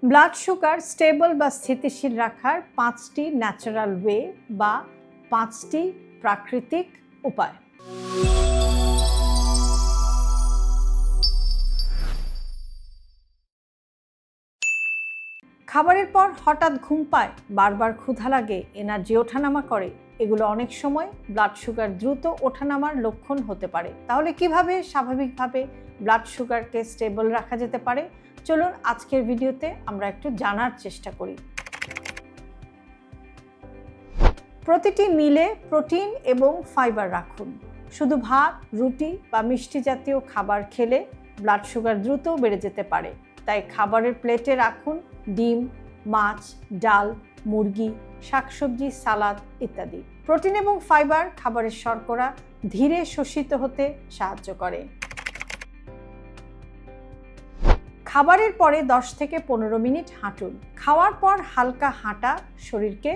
Blood sugar stable বা স্থিতিশীল রাখার 5টি ন্যাচারাল ওয়ে বা 5টি প্রাকৃতিক উপায়। খাবারের পর হঠাৎ ঘুম পায়, বারবার ক্ষুধা লাগে, এনার্জি ওঠানামা করে, এগুলো অনেক সময় ব্লাড সুগার দ্রুত ওঠানামার লক্ষণ হতে পারে। তাহলে কিভাবে স্বাভাবিকভাবে ব্লাড সুগারকে স্টেবল রাখা যেতে পারে, চলুন আজকের ভিডিওতে আমরা একটু জানার চেষ্টা করি। প্রতিটি মিলে প্রোটিন এবং ফাইবার রাখুন। শুধু ভাত, রুটি বা মিষ্টি জাতীয় খাবার খেলে ব্লাড সুগার দ্রুত বেড়ে যেতে পারে। তাই খাবারের প্লেটে রাখুন ডিম, মাছ, ডাল, মুরগি, শাকসবজি, সালাদ ইত্যাদি। প্রোটিন এবং ফাইবার খাবারের শর্করা ধীরে শোষিত হতে সাহায্য করে। খাবারের পরে 10 থেকে 15 মিনিট হাঁটুন। খাওয়ার পর হালকা হাঁটা শরীরকে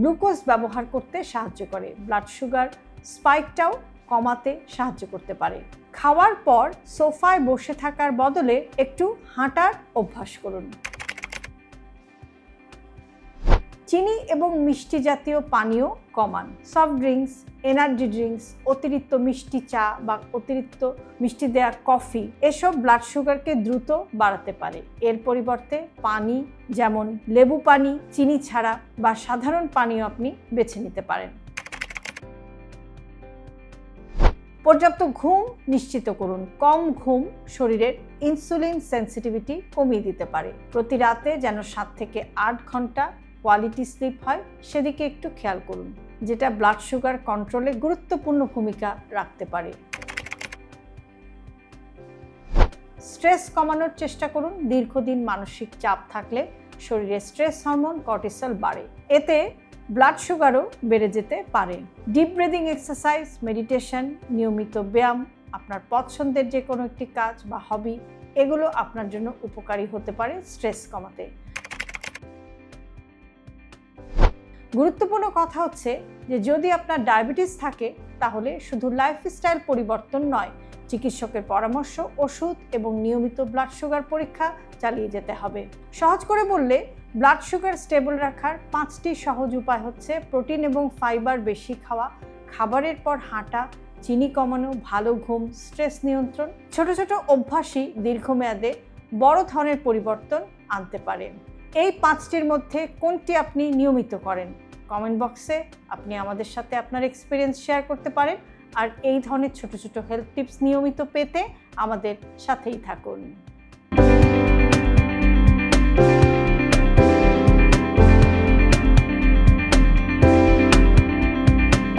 গ্লুকোজ ব্যবহার করতে সাহায্য করে, ব্লাড সুগার স্পাইকটাও কমাতে সাহায্য করতে পারে। খাওয়ার পর সোফায় বসে থাকার বদলে একটু হাঁটার অভ্যাস করুন। চিনি এবং মিষ্টি জাতীয় পানীয় কমান। সফট ড্রিঙ্কস, এনার্জি ড্রিঙ্কস, অতিরিক্ত মিষ্টি চা বা অতিরিক্ত মিষ্টি দেয়া কফি এসব ব্লাড সুগারকে দ্রুত বাড়াতে পারে। এর পরিবর্তে পানি, যেমন লেবু পানি, চিনি ছাড়া বা সাধারণ পানীয় আপনি বেছে নিতে পারেন। পর্যাপ্ত ঘুম নিশ্চিত করুন। কম ঘুম শরীরের ইনসুলিন সেন্সিটিভিটি কমিয়ে দিতে পারে। প্রতি রাতে যেন 7 থেকে 8 ঘন্টা কোয়ালিটি স্লিপ হয়, সেদিকে একটু খেয়াল করুন, যেটা ব্লাড সুগার কন্ট্রোলে গুরুত্বপূর্ণ ভূমিকা রাখতে পারে। স্ট্রেস কমানোর চেষ্টা করুন। দীর্ঘদিন মানসিক চাপ থাকলে শরীরে স্ট্রেস হরমোন কর্টিসল বাড়ে, এতে ব্লাড সুগারও বেড়ে যেতে পারে। ডিপ ব্রিদিং এক্সারসাইজ, মেডিটেশন, নিয়মিত ব্যায়াম, আপনার পছন্দের যে কোনো একটি কাজ বা হবি, এগুলো আপনার জন্য উপকারী হতে পারে স্ট্রেস কমাতে। গুরুত্বপূর্ণ কথা হচ্ছে যে যদি আপনার ডায়াবেটিস থাকে তাহলে শুধু লাইফস্টাইল পরিবর্তন নয়, চিকিৎসকের পরামর্শ, ওষুধ এবং নিয়মিত ব্লাড সুগার পরীক্ষা চালিয়ে যেতে হবে। সহজ করে বললে ব্লাড সুগার স্টেবল রাখার 5টি সহজ উপায় হচ্ছে প্রোটিন এবং ফাইবার বেশি খাওয়া, খাবারের পর হাঁটা, চিনি কমানো, ভালো ঘুম, স্ট্রেস নিয়ন্ত্রণ। ছোট ছোট অভ্যাসই দীর্ঘমেয়াদে বড় ধরনের পরিবর্তন আনতে পারে। এই 5টির মধ্যে কোনটি আপনি নিয়মিত করেন? কমেন্ট বক্সে আপনি আমাদের সাথে আপনার এক্সপিরিয়েন্স শেয়ার করতে পারেন। আর এই ধরনের ছোট ছোট হেলথ টিপস নিয়মিত পেতে আমাদের সাথেই থাকুন।